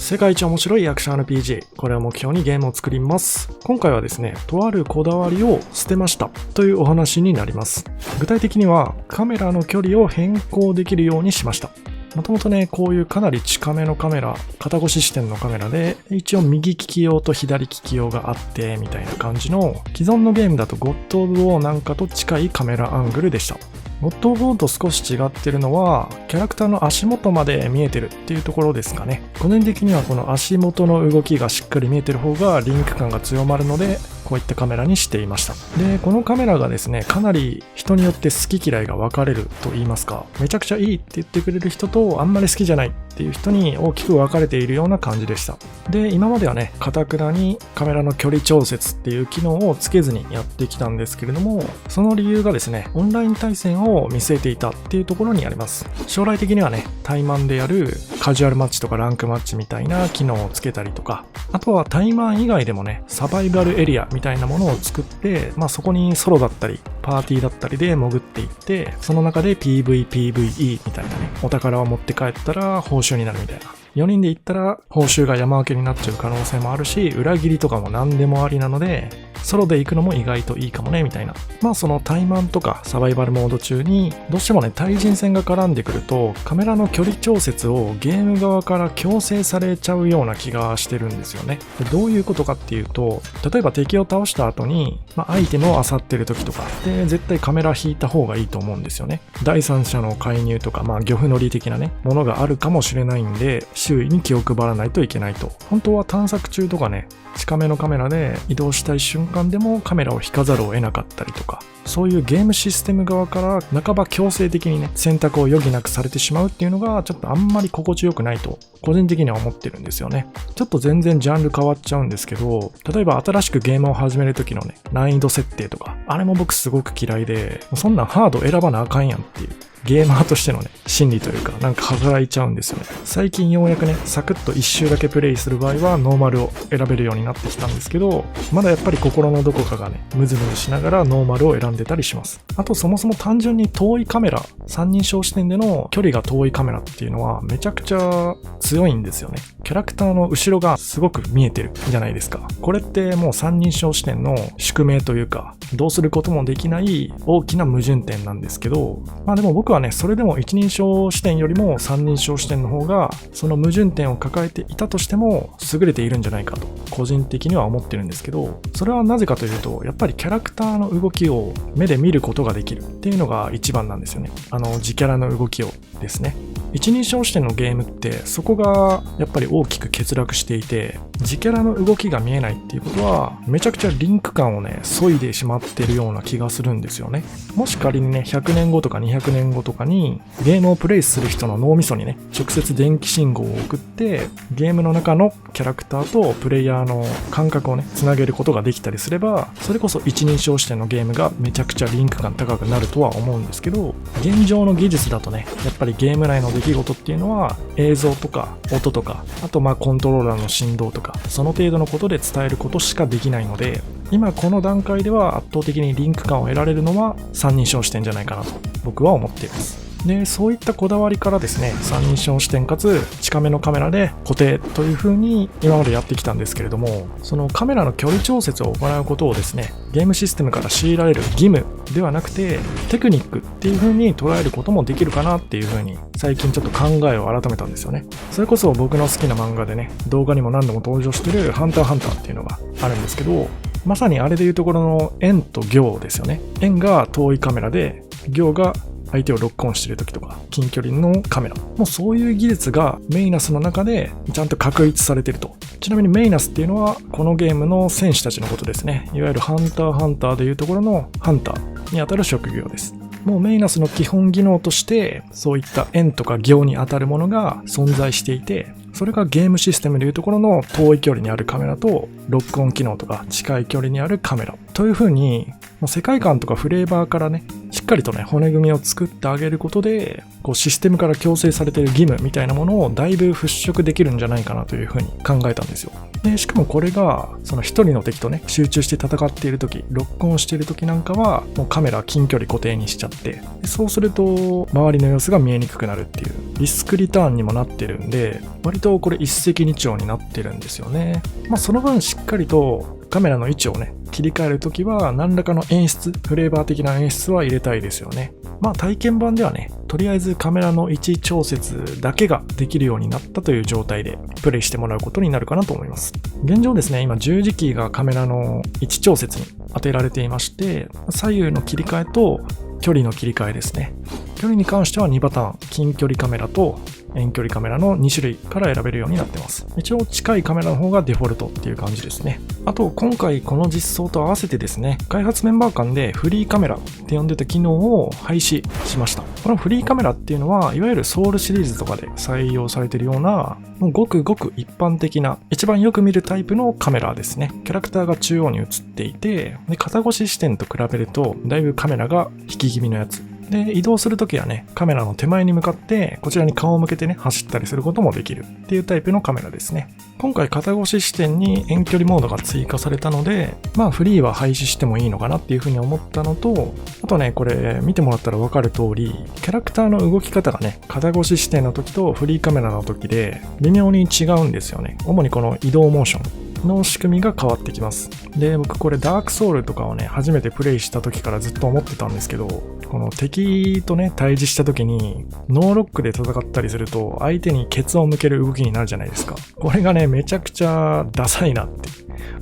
世界一面白いアクション RPG、これを目標にゲームを作ります。今回はですね、とあるこだわりを捨てましたというお話になります。具体的にはカメラの距離を変更できるようにしました。もともとね、こういうかなり近めのカメラ、肩越し視点のカメラで、一応右利き用と左利き用があって、みたいな感じの、既存のゲームだとゴッド・オブ・ウォーなんかと近いカメラアングルでした。ゴッド・オブ・ウォーと少し違ってるのは、キャラクターの足元まで見えてるっていうところですかね。個人的にはこの足元の動きがしっかり見えてる方がリンク感が強まるので、こういったカメラにしていました。で、このカメラがですね、かなり人によって好き嫌いが分かれると言いますか、めちゃくちゃいいって言ってくれる人とあんまり好きじゃないっていう人に大きく分かれているような感じでした。で、今まではね、堅くなにカメラの距離調節っていう機能をつけずにやってきたんですけれども、その理由がですね、オンライン対戦を見据えていたっていうところにあります。将来的にはね、対マンでやるカジュアルマッチとかランクマッチみたいな機能をつけたりとか、あとは対マン以外でもね、サバイバルエリアみたいなものを作って、そこにソロだったりパーティーだったりで潜っていって、その中で PVPVE みたいなね、お宝を持って帰ったら報酬になるみたいな。4人で行ったら報酬が山分けになっちゃう可能性もあるし、裏切りとかも何でもありなので、ソロで行くのも意外といいかもねみたいな。その対マンとかサバイバルモード中にどうしてもね、対人戦が絡んでくるとカメラの距離調節をゲーム側から強制されちゃうような気がしてるんですよね。で、どういうことかっていうと、例えば敵を倒した後に、アイテムを漁ってる時とかで絶対カメラ引いた方がいいと思うんですよね。第三者の介入とか、漁夫乗り的なね、ものがあるかもしれないんで、周囲に気を配らないといけないと。本当は探索中とかね、近めのカメラで移動したい瞬間でもカメラを引かざるを得なかったりとか、そういうゲームシステム側から半ば強制的にね、選択を余儀なくされてしまうっていうのがちょっとあんまり心地よくないと個人的には思ってるんですよね。ちょっと全然ジャンル変わっちゃうんですけど、例えば新しくゲームを始める時のね、難易度設定とか、あれも僕すごく嫌いで、そんなんハード選ばなあかんやんっていうゲーマーとしてのね、心理というか、働いちゃうんですよね。最近ようやくね、サクッと一周だけプレイする場合はノーマルを選べるようになってきたんですけど、まだやっぱり心のどこかがね、ムズムズしながらノーマルを選んでたりします。あとそもそも単純に遠いカメラ、三人称視点での距離が遠いカメラっていうのはめちゃくちゃ強いんですよね。キャラクターの後ろがすごく見えてるじゃないですか。これってもう三人称視点の宿命というか、どうすることもできない大きな矛盾点なんですけど、でも僕はね、それでも一人称視点よりも三人称視点の方がその矛盾点を抱えていたとしても優れているんじゃないかと個人的には思ってるんですけど、それはなぜかというと、やっぱりキャラクターの動きを目で見ることができるっていうのが一番なんですよね。自キャラの動きをですね。一人称視点のゲームってそこがやっぱり大きく欠落していて、自キャラの動きが見えないっていうことはめちゃくちゃリンク感をね、削いでしまってるような気がするんですよね。もし仮にね、100年後とか200年後とかにゲームをプレイする人の脳みそにね、直接電気信号を送ってゲームの中のキャラクターとプレイヤーの感覚をね、つなげることができたりすれば、それこそ一人称視点のゲームがめちゃくちゃリンク感高くなるとは思うんですけど、現状の技術だとね、やっぱりゲーム内の出来事っていうのは映像とか音とか、あとコントローラーの振動とか、その程度のことで伝えることしかできないので、今この段階では圧倒的にリンク感を得られるのは三人称視点じゃないかなと僕は思っています。で、そういったこだわりからですね、三人称視点かつ近めのカメラで固定という風に今までやってきたんですけれども、そのカメラの距離調節を行うことをですね、ゲームシステムから強いられる義務ではなくてテクニックっていう風に捉えることもできるかなっていう風に最近ちょっと考えを改めたんですよね。それこそ僕の好きな漫画でね、動画にも何度も登場してるハンターハンターっていうのがあるんですけど、まさにあれでいうところの円と行ですよね。円が遠いカメラで、行が相手をロックオンしてる時とか近距離のカメラ、もうそういう技術がメイナスの中でちゃんと確立されてると。ちなみにメイナスっていうのはこのゲームの戦士たちのことですね。いわゆるハンターハンターでいうところのハンターにあたる職業です。もうメイナスの基本技能としてそういった円とか行にあたるものが存在していて、それがゲームシステムでいうところの遠い距離にあるカメラとロックオン機能とか近い距離にあるカメラという風に、もう世界観とかフレーバーからね、しっかかりとね、骨組みを作ってあげることで、システムから強制されている義務みたいなものをだいぶ払拭できるんじゃないかなというふうに考えたんですよ。で、しかもこれが、その一人の敵とね、集中して戦っている時、ロックオンしている時なんかは、もうカメラ近距離固定にしちゃって、そうすると、周りの様子が見えにくくなるっていう、リスクリターンにもなってるんで、割とこれ一石二鳥になってるんですよね。その分しっかりとカメラの位置をね、切り替えるときは何らかの演出、フレーバー的な演出は入れたいですよね。体験版ではね、とりあえずカメラの位置調節だけができるようになったという状態でプレイしてもらうことになるかなと思います。現状ですね、今十字キーがカメラの位置調節に当てられていまして、左右の切り替えと距離の切り替えですね。距離に関しては2パターン、近距離カメラと遠距離カメラの2種類から選べるようになってます。一応近いカメラの方がデフォルトっていう感じですね。あと今回この実装と合わせてですね、開発メンバー間でフリーカメラって呼んでた機能を廃止しました。このフリーカメラっていうのは、いわゆるソウルシリーズとかで採用されているような、もうごくごく一般的な、一番よく見るタイプのカメラですね。キャラクターが中央に映っていて、で肩越し視点と比べると、だいぶカメラが引き気味のやつ。で、移動するときはね、カメラの手前に向かって、こちらに顔を向けてね、走ったりすることもできるっていうタイプのカメラですね。今回肩越し視点に遠距離モードが追加されたので、フリーは廃止してもいいのかなっていうふうに思ったのと、あとね、これ見てもらったらわかる通り、キャラクターの動き方がね、肩越し視点の時とフリーカメラの時で微妙に違うんですよね。主にこの移動モーションの仕組みが変わってきます。で、僕これダークソウルとかをね、初めてプレイした時からずっと思ってたんですけど、この敵とね、対峙した時にノーロックで戦ったりすると相手にケツを向ける動きになるじゃないですか。これがね、めちゃくちゃダサいなって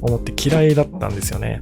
思って嫌いだったんですよね。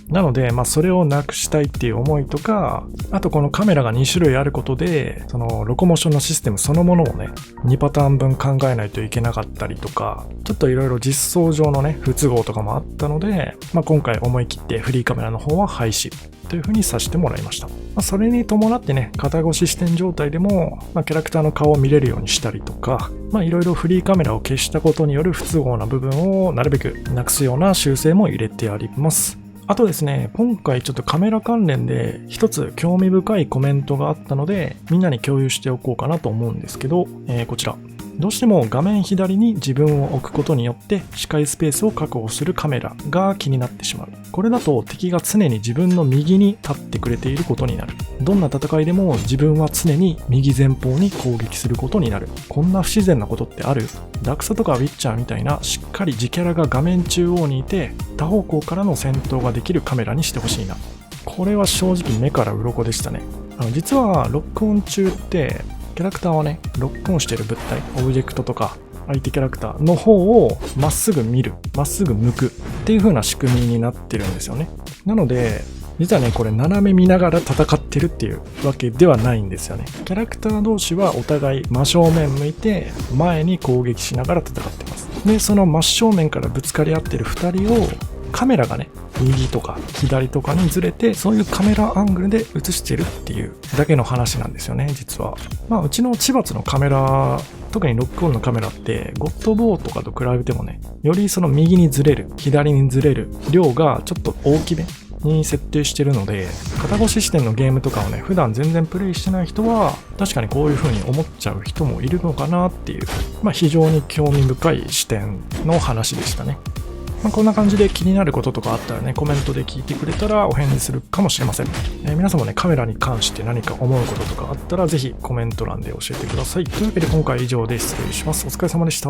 なので、それをなくしたいっていう思いとか、あとこのカメラが2種類あることで、そのロコモーションのシステムそのものをね、2パターン分考えないといけなかったりとか、ちょっといろいろ実装上のね、不都合とかもあったので、今回思い切ってフリーカメラの方は廃止という風にさせてもらいました。それに伴ってね、肩越し視点状態でも、キャラクターの顔を見れるようにしたりとか、いろいろフリーカメラを消したことによる不都合な部分をなるべくなくすような修正も入れてあります。あとですね、今回ちょっとカメラ関連で一つ興味深いコメントがあったので、みんなに共有しておこうかなと思うんですけど、こちら。どうしても画面左に自分を置くことによって視界スペースを確保するカメラが気になってしまう。これだと敵が常に自分の右に立ってくれていることになる。どんな戦いでも自分は常に右前方に攻撃することになる。こんな不自然なことってある？ダクサとかウィッチャーみたいなしっかり自キャラが画面中央にいて多方向からの戦闘ができるカメラにしてほしいな。これは正直目から鱗でしたね。実はロックオン中ってキャラクターはね、ロックオンしている物体、オブジェクトとか相手キャラクターの方をまっすぐ見る、まっすぐ向くっていう風な仕組みになってるんですよね。なので、実はね、これ斜め見ながら戦ってるっていうわけではないんですよね。キャラクター同士はお互い真正面向いて前に攻撃しながら戦ってます。で、その真正面からぶつかり合ってる2人をカメラがね、右とか左とかにずれて、そういうカメラアングルで映してるっていうだけの話なんですよね、実は。うちの千葉のカメラ、特にロックオンのカメラって、ゴッドボーとかと比べてもね、よりその右にずれる、左にずれる量がちょっと大きめに設定してるので、肩越し視点のゲームとかをね、普段全然プレイしてない人は、確かにこういう風に思っちゃう人もいるのかなっていう、非常に興味深い視点の話でしたね。こんな感じで気になることとかあったらね、コメントで聞いてくれたらお返事するかもしれません。皆さんもね、カメラに関して何か思うこととかあったら、ぜひコメント欄で教えてください。というわけで今回以上で失礼します。お疲れ様でした。